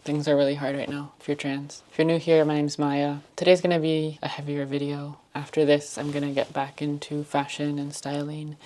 Things are really hard right now if you're trans. If you're new here, my name's Maya. Today's gonna be a heavier video. After this, I'm gonna get back into fashion and styling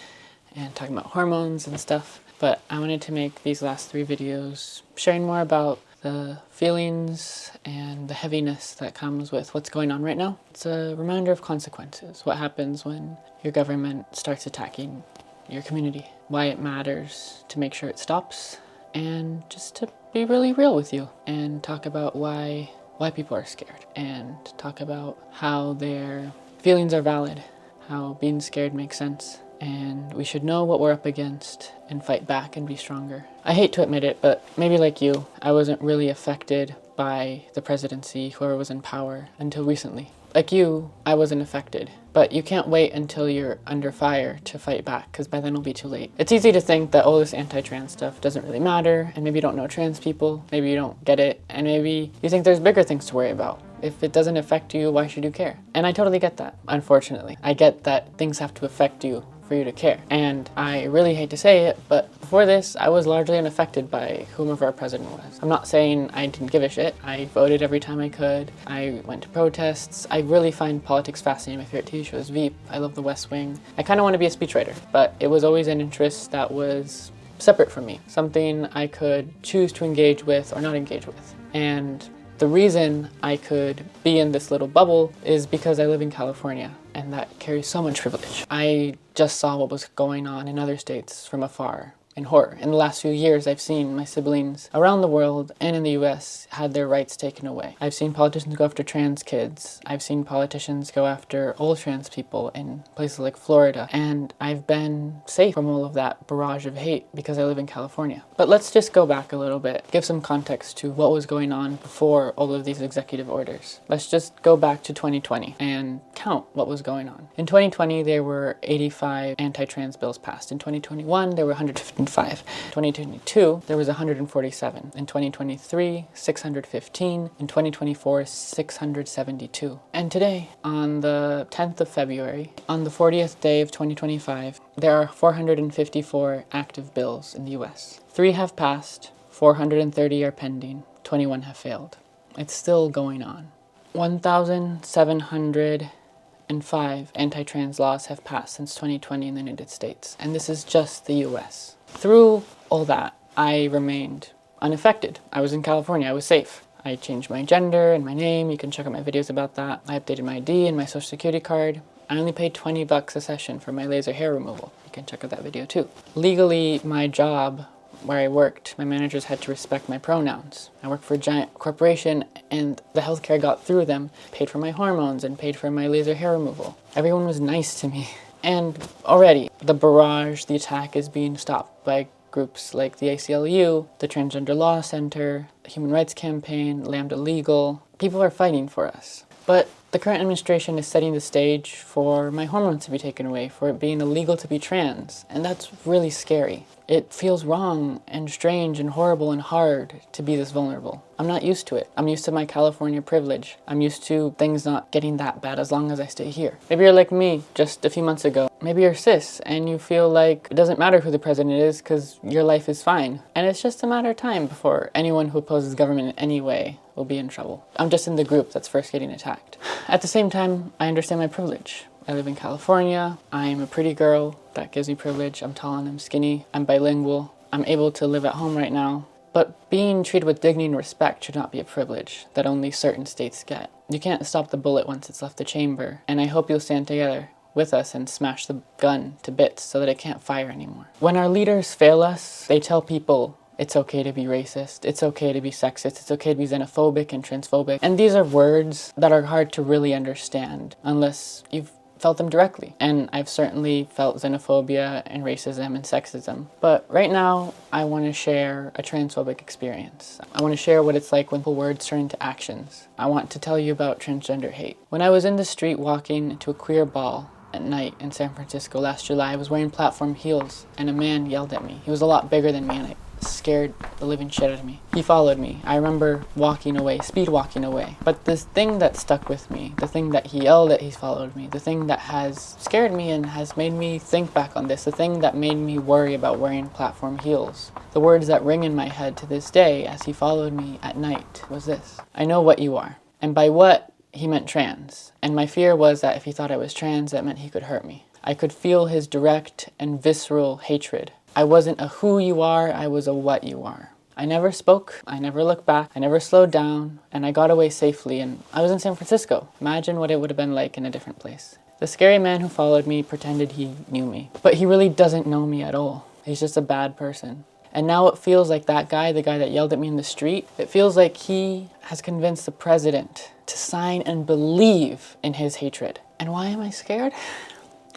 and talking about hormones and stuff. But I wanted to make these last 3 videos sharing more about the feelings and the heaviness that comes with what's going on right now. It's a reminder of consequences. What happens when your government starts attacking your community. Why it matters to make sure it stops. And just to be really real with you and talk about why people are scared and talk about how their feelings are valid, how being scared makes sense, and we should know what we're up against and fight back and be stronger. I hate to admit it, but maybe like you, I wasn't really affected by the presidency, whoever was in power, until recently. Like you, I wasn't affected. But you can't wait until you're under fire to fight back, because by then it'll be too late. It's easy to think that, oh, this anti-trans stuff doesn't really matter, and maybe you don't know trans people, maybe you don't get it, and maybe you think there's bigger things to worry about. If it doesn't affect you, why should you care? And I totally get that, unfortunately. I get that things have to affect you for you to care. And I really hate to say it, but before this, I was largely unaffected by whomever our president was. I'm not saying I didn't give a shit. I voted every time I could. I went to protests. I really find politics fascinating. My favorite TV show is Veep. I love The West Wing. I kind of want to be a speechwriter, but it was always an interest that was separate from me. Something I could choose to engage with or not engage with. And the reason I could be in this little bubble is because I live in California, and that carries so much privilege. I just saw what was going on in other states from afar in horror. In the last few years, I've seen my siblings around the world and in the US had their rights taken away. I've seen politicians go after trans kids. I've seen politicians go after all trans people in places like Florida. And I've been safe from all of that barrage of hate because I live in California. But let's just go back a little bit, give some context to what was going on before all of these executive orders. Let's just go back to 2020 and count what was going on. In 2020, there were 85 anti-trans bills passed. In 2021, there were 155. In 2022, there was 147. In 2023, 615. In 2024, 672. And today, on the 10th of February, on the 40th day of 2025, there are 454 active bills in the US. 3 have passed, 430 are pending, 21 have failed. It's still going on. 1,705 anti-trans laws have passed since 2020 in the United States, and this is just the US. Through all that, I remained unaffected. I was in California, I was safe. I changed my gender and my name, you can check out my videos about that. I updated my ID and my social security card. I only paid $20 a session for my laser hair removal. You can check out that video too. Legally, my job, where I worked, my managers had to respect my pronouns. I worked for a giant corporation, and the healthcare I got through them paid for my hormones and paid for my laser hair removal. Everyone was nice to me. And already, the barrage, the attack is being stopped by groups like the ACLU, the Transgender Law Center, the Human Rights Campaign, Lambda Legal. People are fighting for us. But the current administration is setting the stage for my hormones to be taken away, for it being illegal to be trans, and that's really scary. It feels wrong and strange and horrible and hard to be this vulnerable. I'm not used to it. I'm used to my California privilege. I'm used to things not getting that bad as long as I stay here. Maybe you're like me just a few months ago. Maybe you're cis and you feel like it doesn't matter who the president is because your life is fine. And it's just a matter of time before anyone who opposes government in any way will be in trouble. I'm just in the group that's first getting attacked. At the same time, I understand my privilege. I live in California. I'm a pretty girl. That gives me privilege. I'm tall and I'm skinny. I'm bilingual. I'm able to live at home right now. But being treated with dignity and respect should not be a privilege that only certain states get. You can't stop the bullet once it's left the chamber. And I hope you'll stand together with us and smash the gun to bits so that it can't fire anymore. When our leaders fail us, they tell people it's okay to be racist, it's okay to be sexist, it's okay to be xenophobic and transphobic. And these are words that are hard to really understand unless you've felt them directly. And I've certainly felt xenophobia and racism and sexism. But right now, I want to share a transphobic experience. I want to share what it's like when words turn into actions. I want to tell you about transgender hate. When I was in the street walking to a queer ball at night in San Francisco last July, I was wearing platform heels and a man yelled at me. He was a lot bigger than me and I scared the living shit out of me. He followed me. I remember walking away, speed walking away. But this thing that stuck with me, the thing that he yelled at, he followed me, the thing that has scared me and has made me think back on this, the thing that made me worry about wearing platform heels, the words that ring in my head to this day as he followed me at night was this: I know what you are. And by what, he meant trans. And my fear was that if he thought I was trans, that meant he could hurt me. I could feel his direct and visceral hatred. I wasn't a who you are, I was a what you are. I never spoke, I never looked back, I never slowed down, and I got away safely, and I was in San Francisco. Imagine what it would have been like in a different place. The scary man who followed me pretended he knew me, but he really doesn't know me at all. He's just a bad person. And now it feels like that guy, the guy that yelled at me in the street, it feels like he has convinced the president to sign and believe in his hatred. And why am I scared?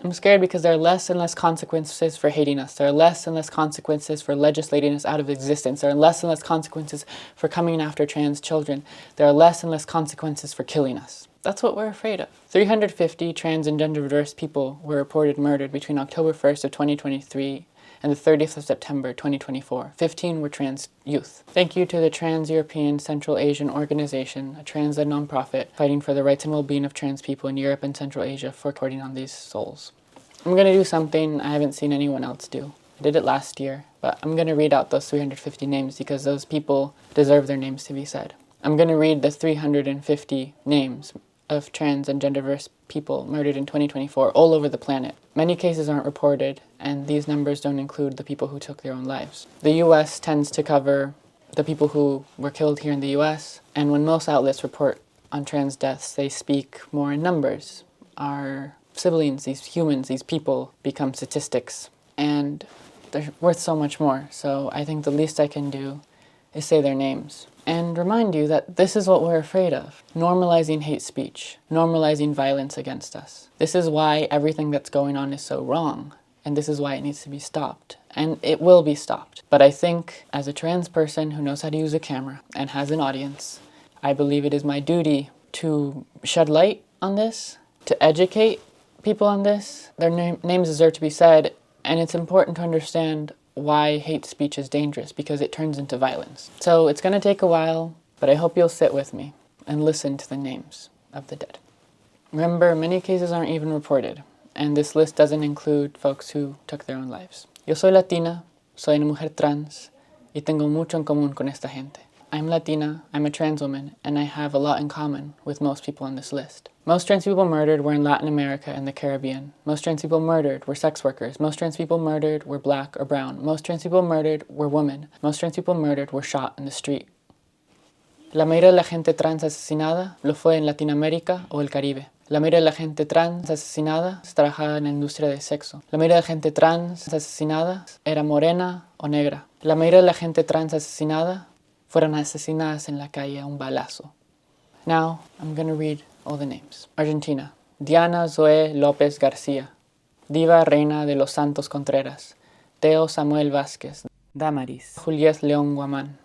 I'm scared because there are less and less consequences for hating us. There are less and less consequences for legislating us out of existence. There are less and less consequences for coming after trans children. There are less and less consequences for killing us. That's what we're afraid of. 350 trans and gender diverse people were reported murdered between October 1st of 2023 and the 30th of September 2024. 15 were trans youth. Thank you to the Trans-European Central Asian Organization, a trans-led nonprofit fighting for the rights and well-being of trans people in Europe and Central Asia, for recording on these souls. I'm going to do something I haven't seen anyone else do. I did it last year, but I'm going to read out those 350 names because those people deserve their names to be said. I'm going to read the 350 names of trans and gender diverse people murdered in 2024 all over the planet. Many cases aren't reported, and these numbers don't include the people who took their own lives. The US tends to cover the people who were killed here in the US, and when most outlets report on trans deaths, they speak more in numbers. Our siblings, these humans, these people become statistics, and they're worth so much more. So I think the least I can do is say their names and remind you that this is what we're afraid of. Normalizing hate speech, normalizing violence against us. This is why everything that's going on is so wrong, and this is why it needs to be stopped. And it will be stopped. But I think, as a trans person who knows how to use a camera and has an audience, I believe it is my duty to shed light on this, to educate people on this. Their names deserve to be said, and it's important to understand why hate speech is dangerous, because it turns into violence. So it's going to take a while, but I hope you'll sit with me and listen to the names of the dead. Remember, many cases aren't even reported, and this list doesn't include folks who took their own lives. Yo soy latina, soy una mujer trans, y tengo mucho en común con esta gente. I'm Latina, I'm a trans woman, and I have a lot in common with most people on this list. Most trans people murdered were in Latin America and the Caribbean. Most trans people murdered were sex workers. Most trans people murdered were black or brown. Most trans people murdered were women. Most trans people murdered were shot in the street. La mayoría de la gente trans asesinada lo fue en Latinoamérica o el Caribe. La mayoría de la gente trans asesinada trabajaba en la industria de sexo. La mayoría de la gente trans asesinada era morena o negra. La mayoría de la gente trans asesinada fueron asesinadas en la calle a un balazo. Now, I'm going to read all the names. Argentina: Diana Zoe López García. Diva Reina de los Santos Contreras. Teo Samuel Vázquez. Damaris Juliet León Guamán.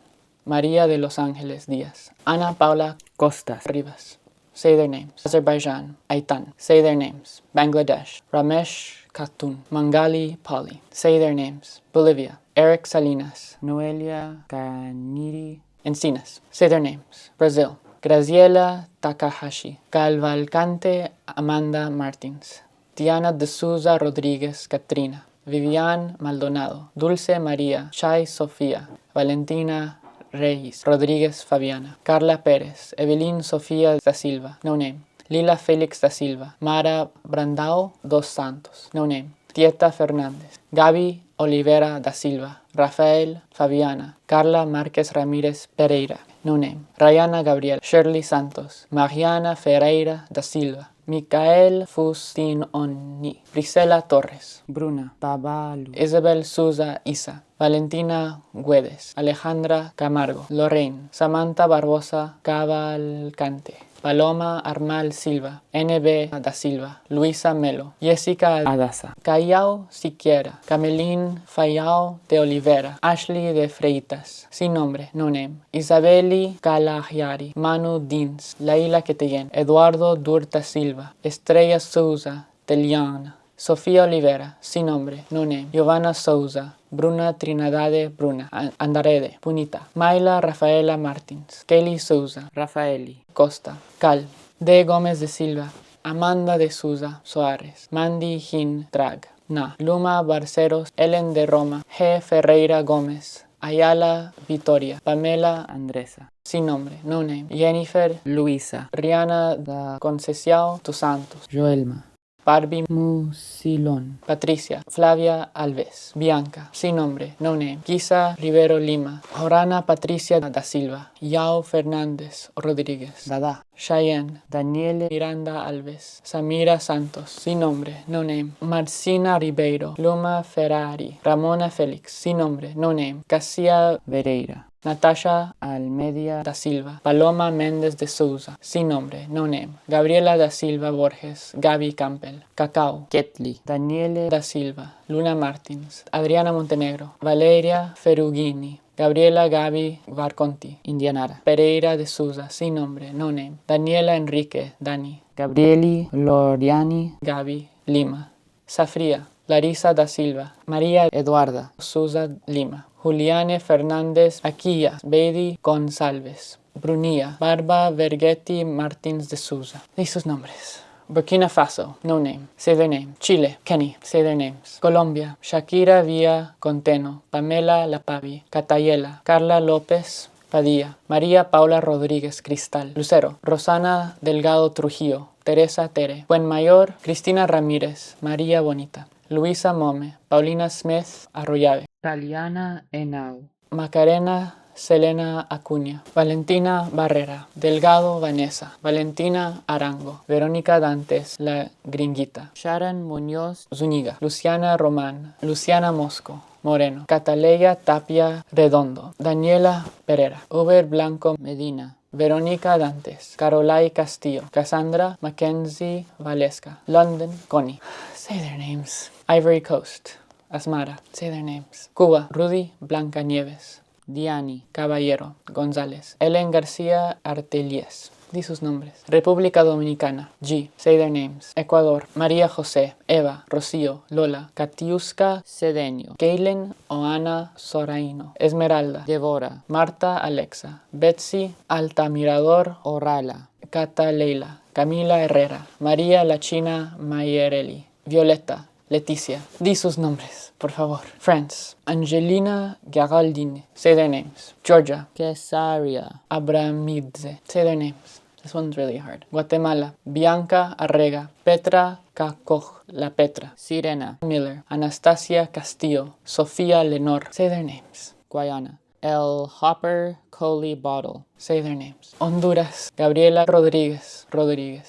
María de los Ángeles Díaz. Ana Paula Costas Rivas. Say their names. Azerbaijan: Aitan. Say their names. Bangladesh: Ramesh Khatun. Mangali Pali. Say their names. Bolivia: Eric Salinas. Noelia Caniri Encinas. Say their names. Brazil: Graziela Takahashi. Cavalcante Amanda Martins. Diana de Souza Rodríguez Catrina. Vivian Maldonado. Dulce María. Chay Sofía. Valentina Reyes Rodríguez Fabiana. Carla Pérez. Evelyn Sofía da Silva. No name. Lila Félix da Silva. Mara Brandao dos Santos. No name. Tieta Fernández. Gaby Olivera da Silva. Rafael Fabiana. Carla Márquez Ramírez Pereira. No name. Rayana Gabriel. Shirley Santos. Mariana Ferreira da Silva. Micael Fustinoni. Brisela Torres. Bruna Babalu. Isabel Souza Isa. Valentina Güedes. Alejandra Camargo. Lorraine. Samantha Barbosa Cavalcante. Paloma Armal Silva. NB da Silva. Luisa Melo. Jessica Adasa. Callao Siquiera. Camelín Fayao de Olivera. Ashley de Freitas. Sin nombre, no name. Isabeli Calagiari. Manu Dins. Laila Queteyen. Eduardo Durta Silva. Estrella Souza Teliana. Sofía Olivera, sin nombre, no name. Giovanna Souza, Bruna Trinidade Bruna, Andarede, Punita. Mayla Rafaela Martins, Kelly Souza, Rafaeli, Costa, Cal. D. Gómez de Silva, Amanda de Souza Soares, Mandy Hin Drag, Na. Luma Barceros, Ellen de Roma, G. Ferreira Gómez, Ayala Vitoria, Pamela Andresa, sin nombre, no name. Jennifer Luisa, Rihanna da Conceição dos Santos, Joelma. Barbie Musilón, Patricia, Flavia Alves, Bianca, sin nombre, no name. Guisa Rivero Lima, Jorana Patricia da Silva, Yao Fernández Rodríguez, Dada, Cheyenne, Daniele Miranda Alves, Samira Santos, sin nombre, no name. Marcina Ribeiro, Luma Ferrari, Ramona Félix, sin nombre, no name. Cassia Vereira, Natasha Almedia da Silva, Paloma Méndez de Souza, sin nombre, no name. Gabriela da Silva Borges, Gaby Campbell, Cacao, Ketli, Daniele da Silva, Luna Martins, Adriana Montenegro, Valeria Ferugini, Gabriela Gaby Varconti, Indianara, Pereira de Souza, sin nombre, no name. Daniela Enrique, Dani, Gabrieli Loriani, Gaby Lima, Safria, Larisa da Silva, María Eduarda Souza Lima, Juliane Fernández Aquilla, Beidi González, Brunía, Barba Vergetti Martins de Souza. Di sus nombres. Burkina Faso, no name, say their name. Chile, Kenny, say their names. Colombia, Shakira Villa Conteno, Pamela Lapavi, Catayela, Carla López Padilla, María Paula Rodríguez Cristal, Lucero, Rosana Delgado Trujillo, Teresa Tere, Buenmayor, Cristina Ramírez, María Bonita, Luisa Mome, Paulina Smith Arroyave, Taliana Henao, Macarena Selena Acuña, Valentina Barrera, Delgado Vanessa, Valentina Arango, Verónica Dantes La Gringuita, Sharon Muñoz Zúñiga, Luciana Román, Luciana Mosco Moreno, Cataleya Tapia Redondo, Daniela Pereira, Uber Blanco Medina, Verónica Dantes, Carolai Castillo, Cassandra Mackenzie Valesca, London Connie. Say their names. Ivory Coast, Asmara, say their names. Cuba, Rudy Blanca Nieves, Diani Caballero González, Ellen García Artelies. Di sus nombres. República Dominicana, G, say their names. Ecuador, María José, Eva, Rocío, Lola, Katiuska Cedeño, Kaylen Oana Soraino, Esmeralda, Devora, Marta Alexa, Betsy Altamirador Orala, Cata Leila, Camila Herrera, María La China Mayereli, Violeta, Leticia. Di sus nombres, por favor. France, Angelina Geraldine, say their names. Georgia, Kesaria Abramidze, say their names. This one's really hard. Guatemala, Bianca Arrega, Petra Kakoj, La Petra, Sirena Miller, Anastasia Castillo, Sofía Lenor, say their names. Guyana, El Hopper Coley Bottle, say their names. Honduras, Gabriela Rodríguez,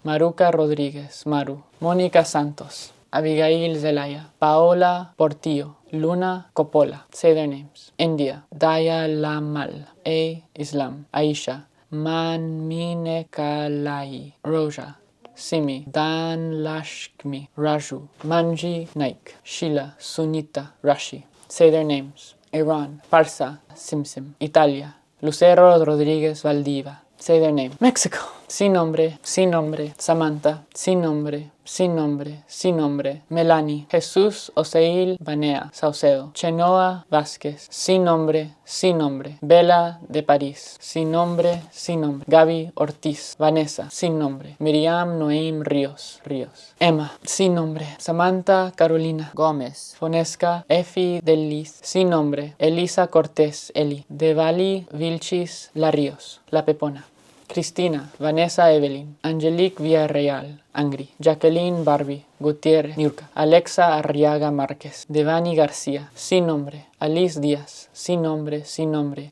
Maruca Rodríguez, Maru, Mónica Santos, Abigail Zelaya, Paola Portillo, Luna Coppola, say their names. India, Daya Lamal, A. Islam, Aisha, Manminekalai, Roja, Simi, Dan Lashkmi, Raju, Manji Naik, Sheila, Sunita, Rashi, say their names. Iran, Parsa, Simsim, Italia, Lucero Rodríguez Valdiva, say their name. Mexico, sin nombre, Samantha, sin nombre, Melanie, Jesús Oseil Banea, Saucedo, Chenoa Vázquez, sin nombre, Bella de París, sin nombre, Gaby Ortiz, Vanessa, sin nombre, Miriam Noim Ríos, Emma, sin nombre, Samantha Carolina Gómez, Fonesca Efi Delis, sin nombre, Elisa Cortés Eli, Devali Vilchis La Ríos, La Pepona, Cristina, Vanessa Evelyn, Angelique Villarreal, Angry, Jacqueline Barbie, Gutiérrez, Niurka, Alexa Arriaga Márquez, Devani García, sin nombre, Alice Díaz, sin nombre,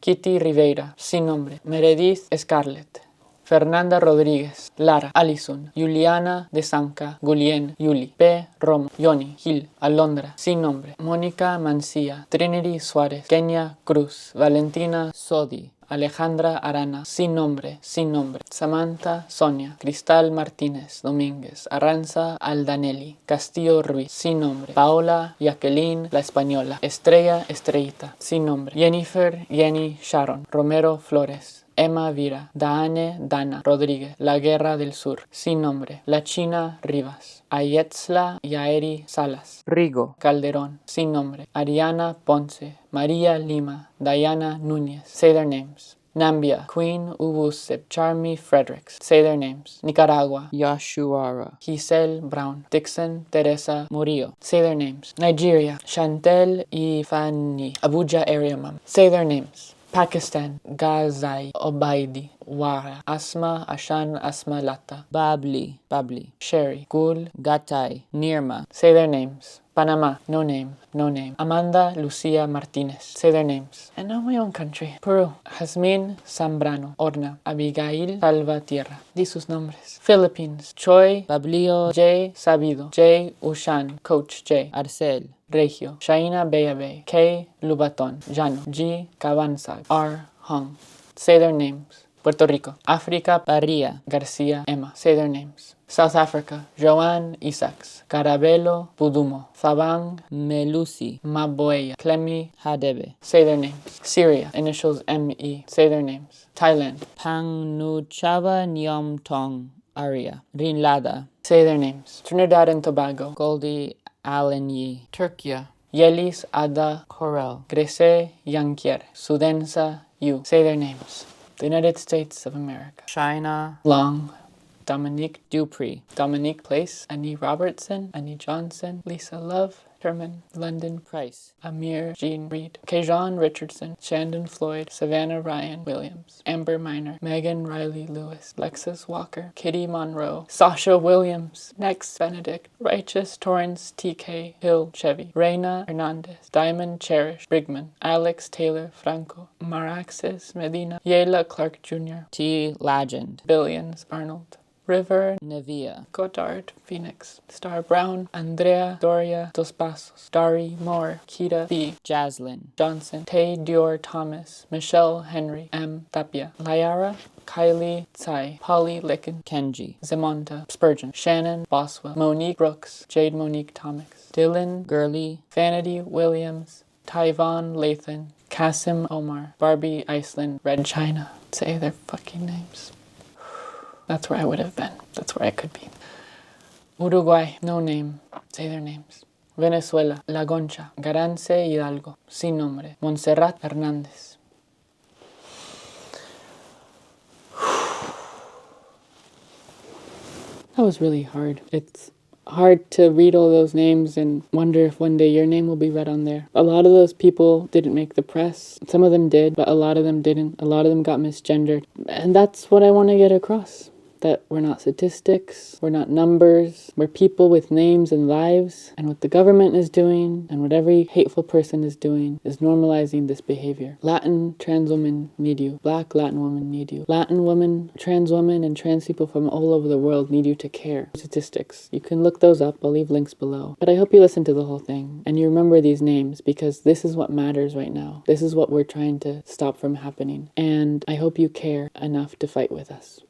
Kitty Rivera, sin nombre, Meredith Scarlett, Fernanda Rodríguez, Lara, Alison, Juliana de Sanca, Gulien, Yuli, P. Romo, Yoni, Gil, Alondra, sin nombre, Mónica Mancía, Trinity Suárez, Kenia Cruz, Valentina Sodi, Alejandra Arana, sin nombre, Samantha Sonia, Cristal Martínez Domínguez, Arranza Aldanelli, Castillo Ruiz, sin nombre, Paola Jacqueline La Española, Estrella Estrellita, sin nombre, Jennifer Jenny Sharon, Romero Flores, Emma Vira, Daane Dana Rodríguez, La Guerra del Sur, Sin Nombre, La China Rivas, Ayetzla Yaeri Salas, Rigo Calderón, Sin Nombre, Ariana Ponce, María Lima, Diana Núñez. Say their names. Nambia, Queen Ubusip, Charmy Fredericks. Say their names. Nicaragua, Yashuara, Giselle Brown, Dixon Teresa Murillo. Say their names. Nigeria, Chantel Ifani, Abuja area mom. Say their names. Pakistan, Ghazai Obaidi, Wara, Asma Ashan Asma Lata, Babli, Sherry, Gul, Gatai, Nirma. Say their names. Panama, no name. Amanda Lucia Martinez. Say their names. And now my own country. Peru, Jasmine Zambrano, Orna, Abigail Salvatierra. Di sus nombres. Philippines, Choi Bablio J Sabido, J Ushan, Coach J, Arcel Regio, Shaina Beyabe, K Lubaton, Jano, G Cabanzag, R Hong. Say their names. Puerto Rico, Africa Parilla Garcia Emma. Say their names. South Africa, Joanne Isaacs, Carabelo Pudumo, Thabang Melusi, Maboya, Clemi Hadebe. Say their names. Syria, initials ME. Say their names. Thailand, Pangnuchava Nyom Tong Aria, Rinlada. Say their names. Trinidad and Tobago, Goldie Allen Yi, Turkey, Yelis Ada Corel, Grese Yankier, Sudensa Yu. Say their names. The United States of America, China Long, Dominique Dupree, Dominique Place, Annie Robertson, Annie Johnson, Lisa Love, Sherman, London Price, Amir Jean Reed, Kajon Richardson, Shandon Floyd, Savannah Ryan Williams, Amber Miner, Megan Riley Lewis, Lexus Walker, Kitty Monroe, Sasha Williams, Next Benedict, Righteous Torrance TK Hill Chevy, Reina Hernandez, Diamond Cherish Brigman, Alex Taylor Franco, Maraxis Medina, Yela Clark Jr., T. Legend, Billions Arnold, River Nevia, Goddard Phoenix, Star Brown, Andrea Doria Dos Passos, Dari Moore, Kita B, Jaslyn Johnson, Tay Dior Thomas, Michelle Henry, M. Tapia, Lyara, Kylie Tsai, Polly Licken, Kenji, Zemonta, Spurgeon, Shannon Boswell, Monique Brooks, Jade Monique Tomix, Dylan Gurley, Vanity Williams, Tyvon Lathan, Kasim Omar, Barbie Iceland, Red China. Say their fucking names. That's where I would have been. That's where I could be. Uruguay, no name. Say their names. Venezuela, La Goncha, Garance Hidalgo, Sin Nombre, Montserrat Hernández. That was really hard. It's hard to read all those names and wonder if one day your name will be read on there. A lot of those people didn't make the press. Some of them did, but a lot of them didn't. A lot of them got misgendered. And that's what I want to get across. That we're not statistics, we're not numbers, we're people with names and lives, and what the government is doing, and what every hateful person is doing, is normalizing this behavior. Latin trans women need you. Black Latin women need you. Latin women, and trans people from all over the world need you to care. Statistics. You can look those up, I'll leave links below. But I hope you listen to the whole thing, and you remember these names, because this is what matters right now. This is what we're trying to stop from happening. And I hope you care enough to fight with us.